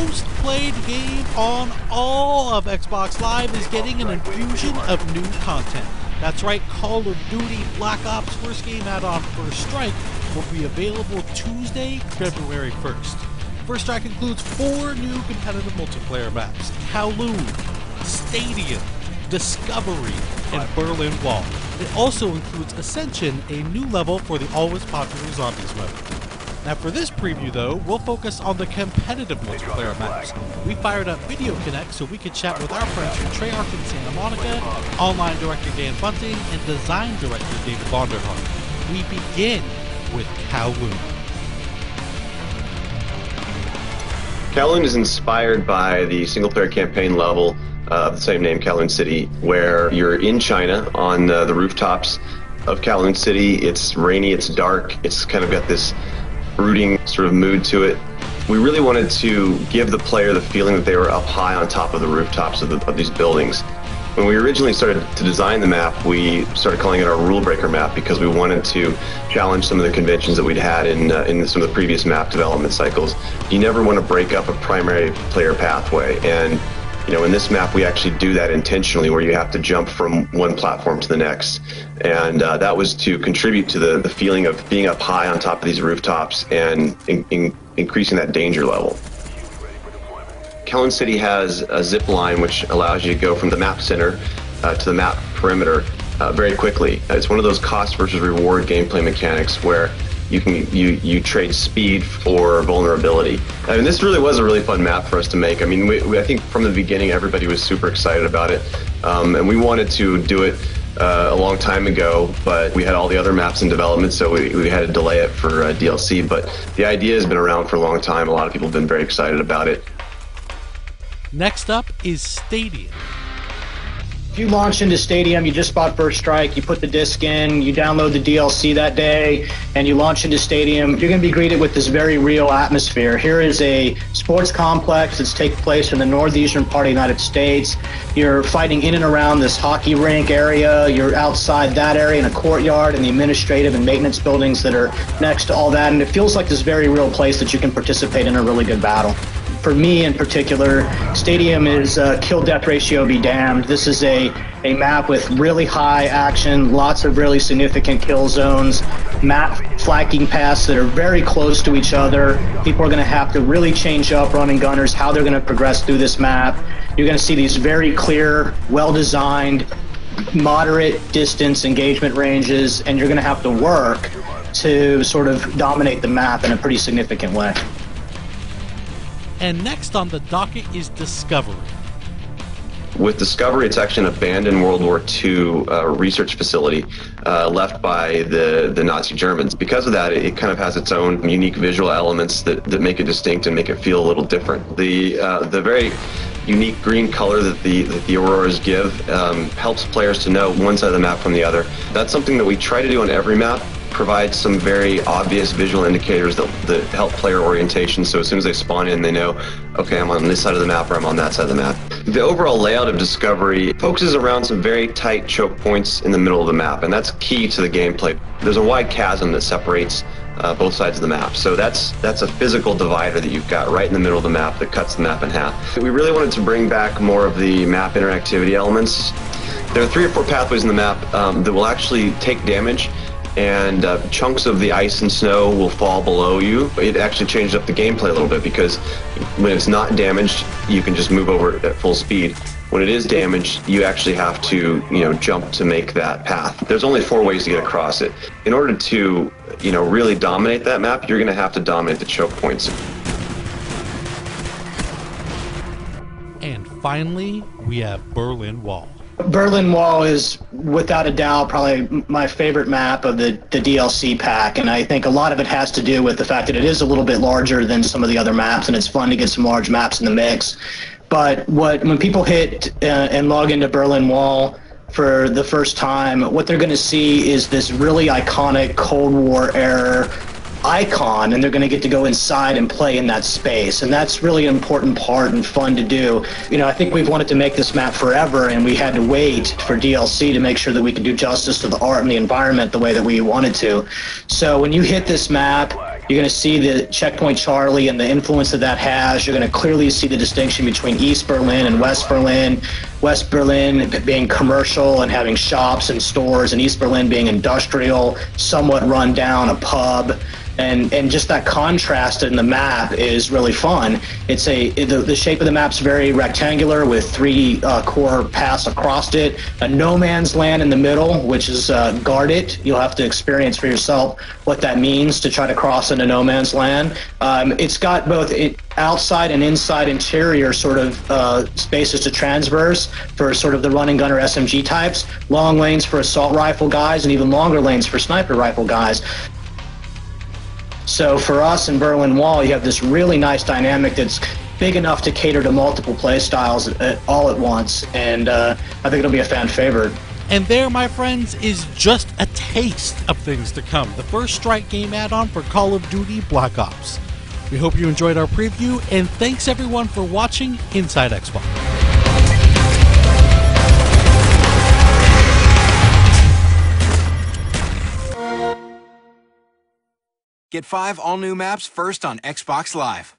most played game on all of Xbox Live is getting an infusion of new content. That's right, Call of Duty Black Ops first game add-on First Strike will be available Tuesday, February 1st. First Strike includes 4 new competitive multiplayer maps: Kowloon, Stadium, Discovery, and Berlin Wall. It also includes Ascension, a new level for the always popular Zombies mode. Now for this preview though, we'll focus on the competitive multiplayer maps. We fired up Video Connect so we could chat with our friends from Treyarch in Santa Monica, online director Dan Bunting, and design director David Vonderhaar. We begin with Kowloon. Kowloon is inspired by the single-player campaign level of the same name, Kowloon City, where you're in China on the rooftops of Kowloon City. It's rainy, it's dark, it's kind of got this brooding sort of mood to it. We really wanted to give the player the feeling that they were up high on top of the rooftops of these buildings. When we originally started to design the map, we started calling it our rule breaker map because we wanted to challenge some of the conventions that we'd had in some of the previous map development cycles. You never want to break up a primary player pathway, and in this map we actually do that intentionally, where you have to jump from one platform to the next, and that was to contribute to the feeling of being up high on top of these rooftops and increasing that danger level. Kowloon City has a zip line which allows you to go from the map center to the map perimeter very quickly. It's one of those cost versus reward gameplay mechanics where you trade speed for vulnerability. I mean, this really was a really fun map for us to make. I mean, I think from the beginning everybody was super excited about it, and we wanted to do it a long time ago, but we had all the other maps in development, so we had to delay it for DLC. But the idea has been around for a long time. A lot of people have been very excited about it. Next up is Stadium. If you launch into Stadium, you just bought First Strike, you put the disc in, you download the DLC that day, and you launch into Stadium, you're going to be greeted with this very real atmosphere. Here is a sports complex that's taking place in the northeastern part of the United States. You're fighting in and around this hockey rink area. You're outside that area in a courtyard and the administrative and maintenance buildings that are next to all that, and it feels like this very real place that you can participate in a really good battle. For me in particular, Stadium is kill-death ratio be damned. This is a map with really high action, lots of really significant kill zones, map flanking paths that are very close to each other. People are going to have to really change up running gunners, how they're going to progress through this map. You're going to see these very clear, well-designed, moderate distance engagement ranges, and you're going to have to work to sort of dominate the map in a pretty significant way. And next on the docket is Discovery. With Discovery, it's actually an abandoned World War II research facility left by the Nazi Germans. Because of that, it kind of has its own unique visual elements that make it distinct and make it feel a little different. The very unique green color that the auroras give helps players to know one side of the map from the other. That's something that we try to do on every map. Provide some very obvious visual indicators that help player orientation, so as soon as they spawn in, they know, okay, I'm on this side of the map or I'm on that side of the map. The overall layout of Discovery focuses around some very tight choke points in the middle of the map, and that's key to the gameplay. There's a wide chasm that separates both sides of the map, so that's a physical divider that you've got right in the middle of the map that cuts the map in half. We really wanted to bring back more of the map interactivity elements. There are 3 or 4 pathways in the map that will actually take damage, and chunks of the ice and snow will fall below you. It actually changed up the gameplay a little bit, because when it's not damaged, you can just move over at full speed. When it is damaged, you actually have to, jump to make that path. There's only 4 ways to get across it. In order to, really dominate that map, you're going to have to dominate the choke points. And finally, we have Berlin Wall. Berlin Wall is, without a doubt, probably my favorite map of the DLC pack, and I think a lot of it has to do with the fact that it is a little bit larger than some of the other maps, and it's fun to get some large maps in the mix. But when people hit and log into Berlin Wall for the first time, what they're going to see is this really iconic Cold War era icon, and they're going to get to go inside and play in that space, and that's really an important part and fun to do. I think we've wanted to make this map forever, and we had to wait for DLC to make sure that we could do justice to the art and the environment the way that we wanted to. So when you hit this map, You're going to see the Checkpoint Charlie and the influence that has. You're going to clearly see the distinction between East Berlin and West Berlin. West Berlin being commercial and having shops and stores, and East Berlin being industrial, somewhat run down, a pub. And just that contrast in the map is really fun. The shape of the map's very rectangular with 3 core paths across it, a no man's land in the middle, which is guarded. You'll have to experience for yourself what that means to try to cross into no man's land. It's got both outside and inside interior sort of spaces to transverse for sort of the run and gunner SMG types, long lanes for assault rifle guys, and even longer lanes for sniper rifle guys. So for us in Berlin Wall, you have this really nice dynamic that's big enough to cater to multiple play styles all at once, and I think it'll be a fan favorite. And there, my friends, is just a taste of things to come. The first Strike game add-on for Call of Duty Black Ops. We hope you enjoyed our preview, and thanks everyone for watching Inside Xbox. Get 5 all-new maps first on Xbox Live.